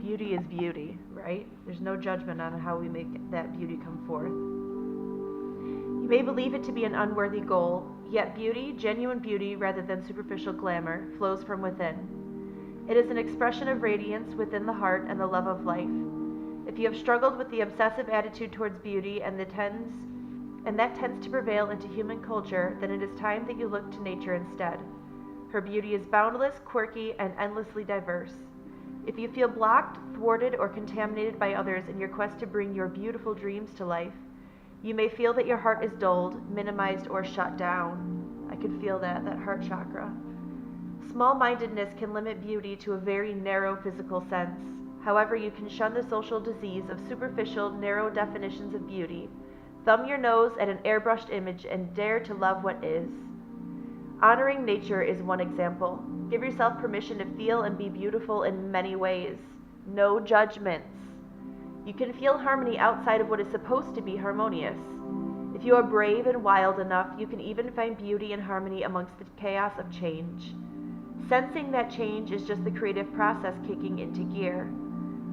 Beauty is beauty, right? There's no judgment on how we make that beauty come forth. You may believe it to be an unworthy goal, yet beauty, genuine beauty rather than superficial glamour, flows from within. It is an expression of radiance within the heart and the love of life. If you have struggled with the obsessive attitude towards beauty and that tends to prevail into human culture, then it is time that you look to nature instead. Her beauty is boundless, quirky, and endlessly diverse. If you feel blocked, thwarted, or contaminated by others in your quest to bring your beautiful dreams to life, you may feel that your heart is dulled, minimized, or shut down. I could feel that heart chakra. Small-mindedness can limit beauty to a very narrow physical sense. However, you can shun the social disease of superficial, narrow definitions of beauty, thumb your nose at an airbrushed image, and dare to love what is. Honoring nature is one example. Give yourself permission to feel and be beautiful in many ways. No judgments. You can feel harmony outside of what is supposed to be harmonious. If you are brave and wild enough, you can even find beauty and harmony amongst the chaos of change. Sensing that change is just the creative process kicking into gear.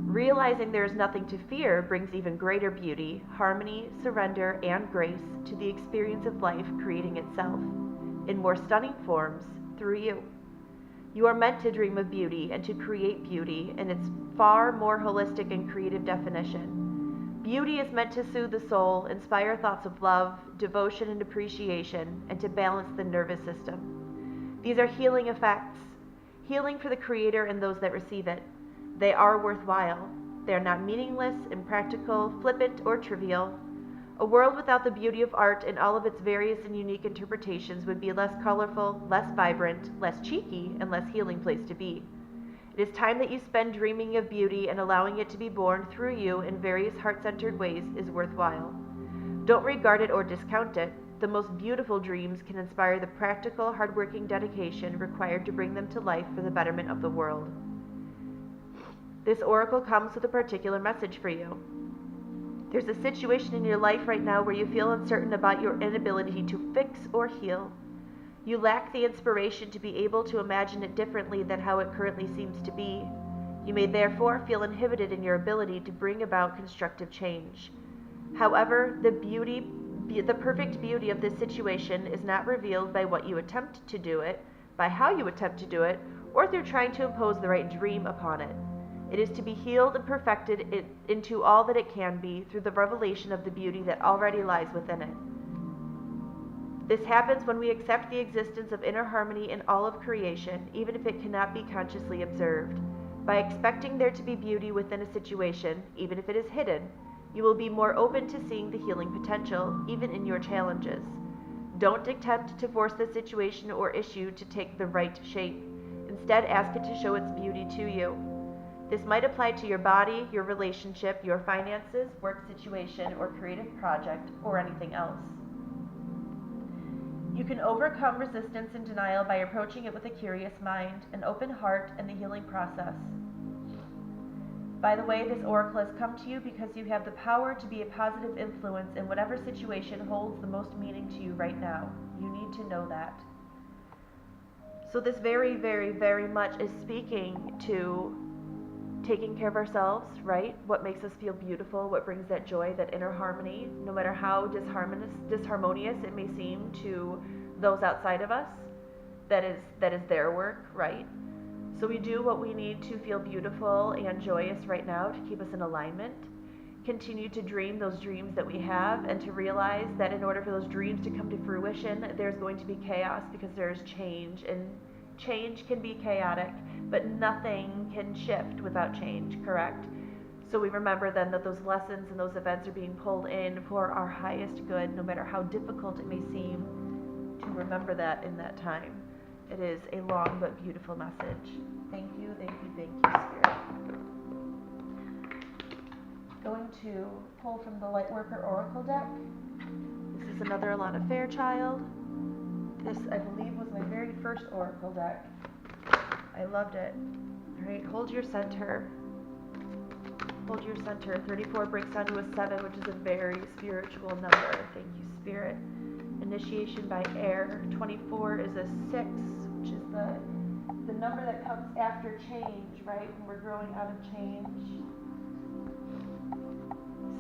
Realizing there is nothing to fear brings even greater beauty, harmony, surrender, and grace to the experience of life creating itself, in more stunning forms, through you. You are meant to dream of beauty and to create beauty in its far more holistic and creative definition. Beauty is meant to soothe the soul, inspire thoughts of love, devotion, and appreciation, and to balance the nervous system. These are healing effects, healing for the creator and those that receive it. They are worthwhile. They are not meaningless, impractical, flippant, or trivial. A world without the beauty of art in all of its various and unique interpretations would be a less colorful, less vibrant, less cheeky, and less healing place to be. It is time that you spend dreaming of beauty, and allowing it to be born through you in various heart-centered ways is worthwhile. Don't regard it or discount it. The most beautiful dreams can inspire the practical, hardworking dedication required to bring them to life for the betterment of the world. This oracle comes with a particular message for you. There's a situation in your life right now where you feel uncertain about your inability to fix or heal. You lack the inspiration to be able to imagine it differently than how it currently seems to be. You may therefore feel inhibited in your ability to bring about constructive change. However, the perfect beauty of this situation is not revealed by what you attempt to do it, by how you attempt to do it, or through trying to impose the right dream upon it. It is to be healed and perfected into all that it can be through the revelation of the beauty that already lies within it. This happens when we accept the existence of inner harmony in all of creation, even if it cannot be consciously observed. By expecting there to be beauty within a situation, even if it is hidden, you will be more open to seeing the healing potential, even in your challenges. Don't attempt to force the situation or issue to take the right shape. Instead, ask it to show its beauty to you. This might apply to your body, your relationship, your finances, work situation, or creative project, or anything else. You can overcome resistance and denial by approaching it with a curious mind, an open heart, and the healing process. By the way, this oracle has come to you because you have the power to be a positive influence in whatever situation holds the most meaning to you right now. You need to know that. So this very, very, very much is speaking to taking care of ourselves, right? What makes us feel beautiful, what brings that joy, that inner harmony, no matter how disharmonious it may seem to those outside of us, that is their work, right? So we do what we need to feel beautiful and joyous right now to keep us in alignment. Continue to dream those dreams that we have, and to realize that in order for those dreams to come to fruition, there's going to be chaos because there's change, and change can be chaotic, but nothing can shift without change, correct? So we remember then that those lessons and those events are being pulled in for our highest good, no matter how difficult it may seem to remember that in that time. It is a long but beautiful message. Thank you, thank you, thank you, Spirit. Going to pull from the Lightworker Oracle deck. This is another Alana Fairchild. This, I believe, was my very first Oracle deck. I loved it. All right, hold your center. Hold your center. 34 breaks down to a 7, which is a very spiritual number. Thank you, Spirit. Initiation by air. 24 is a 6, which is the the number that comes after change, right? When we're growing out of change.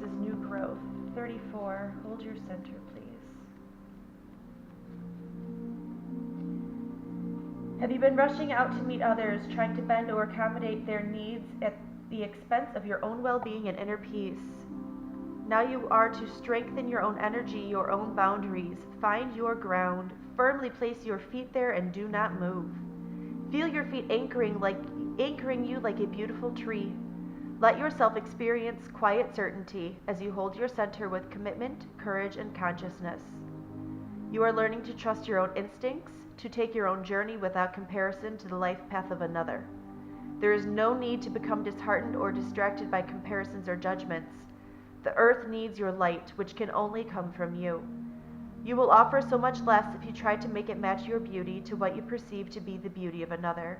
This is new growth. 34. Hold your center, please. Have you been rushing out to meet others, trying to bend or accommodate their needs at the expense of your own well-being and inner peace? Now you are to strengthen your own energy, your own boundaries. Find your ground. Firmly place your feet there and do not move. Feel your feet anchoring you like a beautiful tree. Let yourself experience quiet certainty as you hold your center with commitment, courage, and consciousness. You are learning to trust your own instincts, to take your own journey without comparison to the life path of another. There is no need to become disheartened or distracted by comparisons or judgments. The earth needs your light, which can only come from you. You will offer so much less if you try to make it match your beauty to what you perceive to be the beauty of another.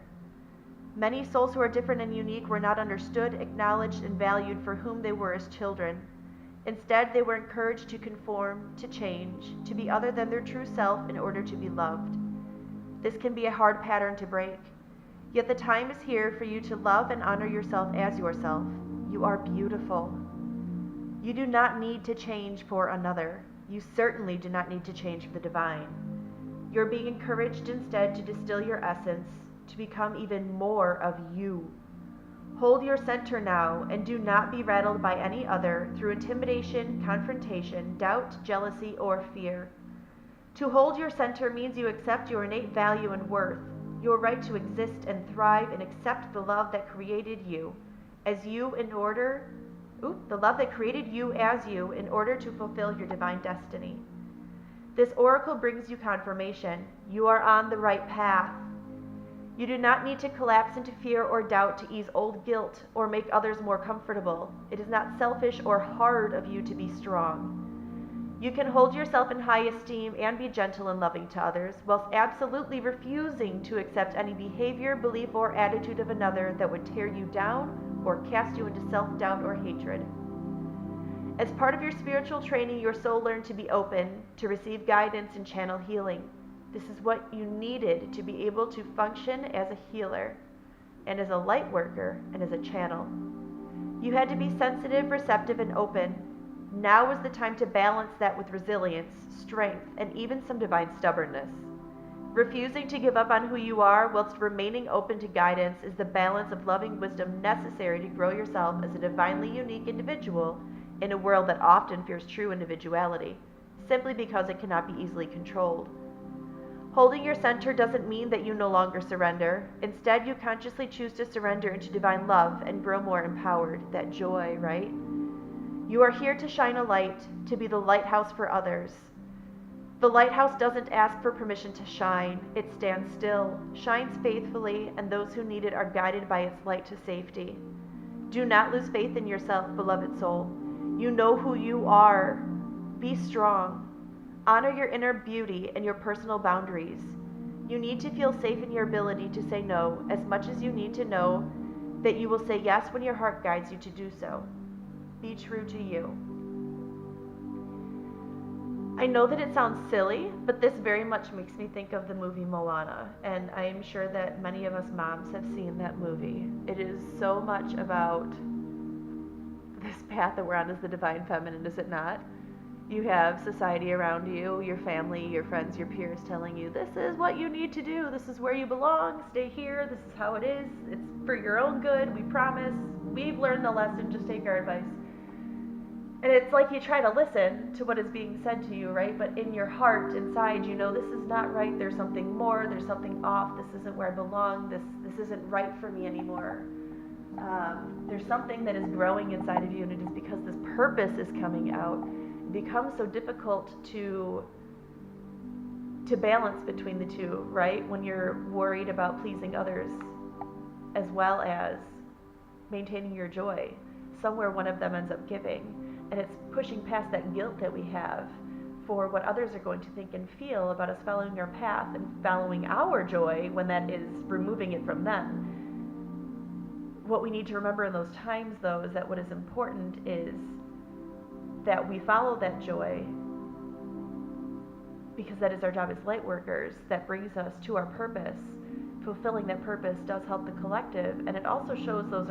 Many souls who are different and unique were not understood, acknowledged, and valued for whom they were as children. Instead, they were encouraged to conform, to change, to be other than their true self in order to be loved. This can be a hard pattern to break. Yet the time is here for you to love and honor yourself as yourself. You are beautiful. You do not need to change for another. You certainly do not need to change for the divine. You're being encouraged instead to distill your essence, to become even more of you. Hold your center now and do not be rattled by any other through intimidation, confrontation, doubt, jealousy, or fear. To hold your center means you accept your innate value and worth, your right to exist and thrive, and accept the love that created you as you in order to fulfill your divine destiny. This oracle brings you confirmation. You are on the right path. You do not need to collapse into fear or doubt to ease old guilt or make others more comfortable. It is not selfish or hard of you to be strong. You can hold yourself in high esteem and be gentle and loving to others, whilst absolutely refusing to accept any behavior, belief, or attitude of another that would tear you down or cast you into self-doubt or hatred. As part of your spiritual training, your soul learned to be open, to receive guidance and channel healing. This is what you needed to be able to function as a healer, and as a light worker, and as a channel. You had to be sensitive, receptive, and open. Now is the time to balance that with resilience, strength, and even some divine stubbornness. Refusing to give up on who you are whilst remaining open to guidance is the balance of loving wisdom necessary to grow yourself as a divinely unique individual in a world that often fears true individuality, simply because it cannot be easily controlled. Holding your center doesn't mean that you no longer surrender. Instead, you consciously choose to surrender into divine love and grow more empowered, that joy, right? You are here to shine a light, to be the lighthouse for others. The lighthouse doesn't ask for permission to shine. It stands still, shines faithfully, and those who need it are guided by its light to safety. Do not lose faith in yourself, beloved soul. You know who you are. Be strong. Honor your inner beauty and your personal boundaries. You need to feel safe in your ability to say no as much as you need to know that you will say yes when your heart guides you to do so. Be true to you. I know that it sounds silly, but this very much makes me think of the movie Moana, and I am sure that many of us moms have seen that movie. It is so much about this path that we're on as the divine feminine, is it not? You have society around you, your family, your friends, your peers telling you, this is what you need to do, this is where you belong, stay here, this is how it is, it's for your own good, we promise, we've learned the lesson, just take our advice. And it's like you try to listen to what is being said to you, right? But in your heart, inside, you know this is not right, there's something more, there's something off, this isn't where I belong, this isn't right for me anymore. There's something that is growing inside of you, and it is because this purpose is coming out. It becomes so difficult to balance between the two, right? When you're worried about pleasing others as well as maintaining your joy. Somewhere one of them ends up giving. And it's pushing past that guilt that we have for what others are going to think and feel about us following our path and following our joy when that is removing it from them. What we need to remember in those times, though, is that what is important is that we follow that joy because that is our job as light workers, that brings us to our purpose, fulfilling that purpose does help the collective, and it also shows those